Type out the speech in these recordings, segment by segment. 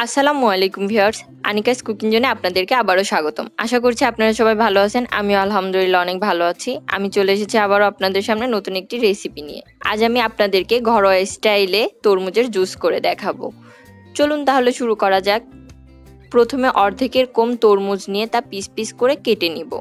আসসালামু আলাইকুম viewers, Anika's cooking জোনে আপনাদেরকে আবারও স্বাগতম। আশা করছি আপনারা সবাই ভালো আছেন। আমিও আলহামদুলিল্লাহ অনেক ভালো আছি। আমি চলে এসেছি আবারও আপনাদের সামনে নতুন একটি রেসিপি নিয়ে। আজ আমি আপনাদেরকে ঘরোয়া স্টাইলে তরমুজের জুস করে দেখাবো। চলুন তাহলে শুরু করা যাক। প্রথমে অর্ধেকের কম তরমুজ নিয়ে তা পিস পিস করে কেটে নিব।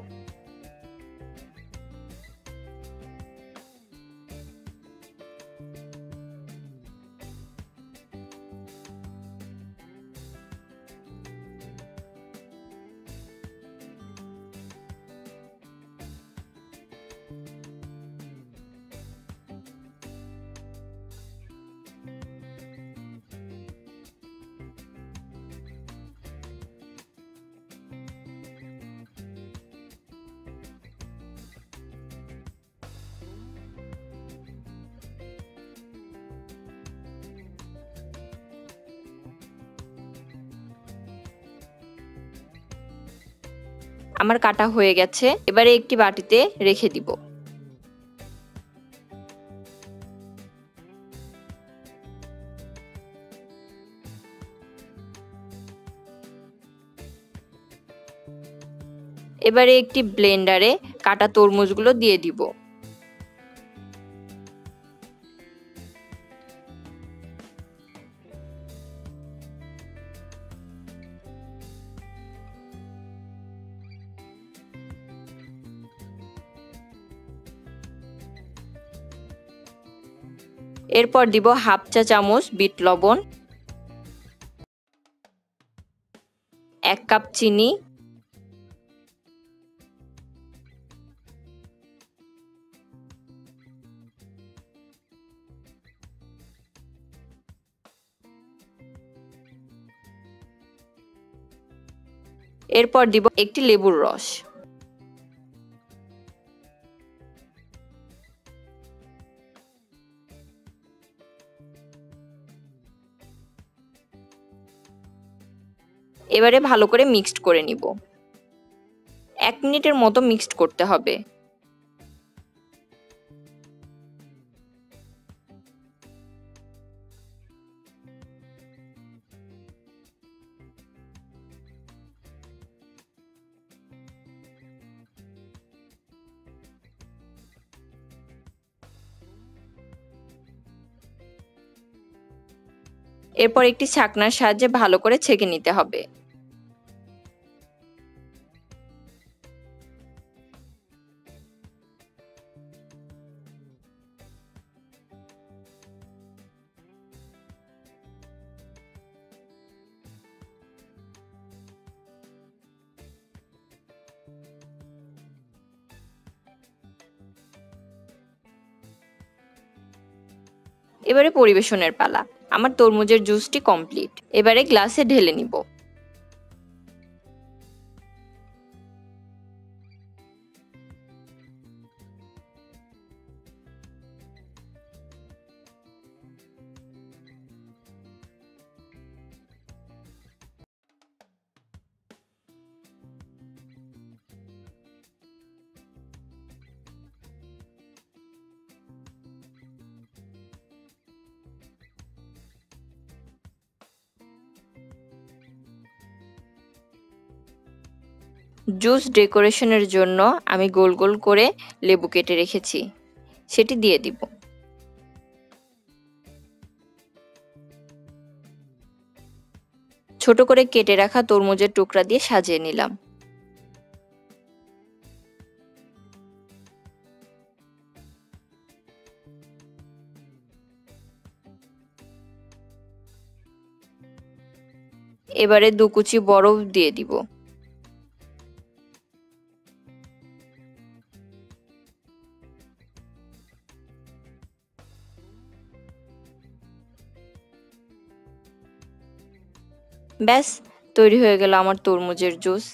আমার কাটা হয়ে গেছে, এবারে একটি বাটিতে রেখে দিব। এবারে একটি ব্লেন্ডারে কাটা তরমুজগুলো দিয়ে দিব। এরপর দিব হাফ চা চামচ বিট লবণ, 1 কাপ চিনি, এরপর দিব একটি লেবুর রস। এবারে ভালো করে মিক্সড করে নিব। 1 মিনিটের মতো মিক্সড করতে হবে। এরপর একটি ছাঁকনার সাহায্যে ভালো করে ছেঁকে নিতে হবে। এবারে পরিবেশনের পালা। আমার তরমুজের জুসটি কমপ্লিট। এবারে গ্লাসে ঢেলে নিব। জুস ডেকোরেশনের জন্য আমি গোল গোল করে লেবু কেটে রেখেছি, সেটি দিয়ে দিব। ছোট করে কেটে রাখা তরমুজের টুকরা দিয়ে সাজিয়ে নিলাম। এবারে 2 কুচি বরফ দিয়ে দিব। ব্যাস, তৈরি হয়ে গেল আমার তরমুজের জুস।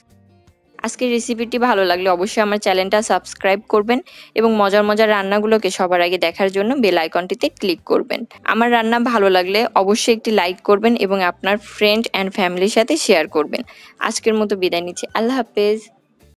আজকের রেসিপিটি ভালো লাগলে অবশ্যই আমার চ্যানেলটা সাবস্ক্রাইব করবেন এবং মজার মজার রান্নাগুলোকে সবার আগে দেখার জন্য বেল আইকনটিতে ক্লিক করবেন। আমার রান্না ভালো লাগলে অবশ্যই একটি লাইক করবেন এবং আপনার ফ্রেন্ড অ্যান্ড ফ্যামিলির সাথে শেয়ার করবেন। আজকের মতো বিদায় নিচ্ছি। আল্লাহ হাফেজ।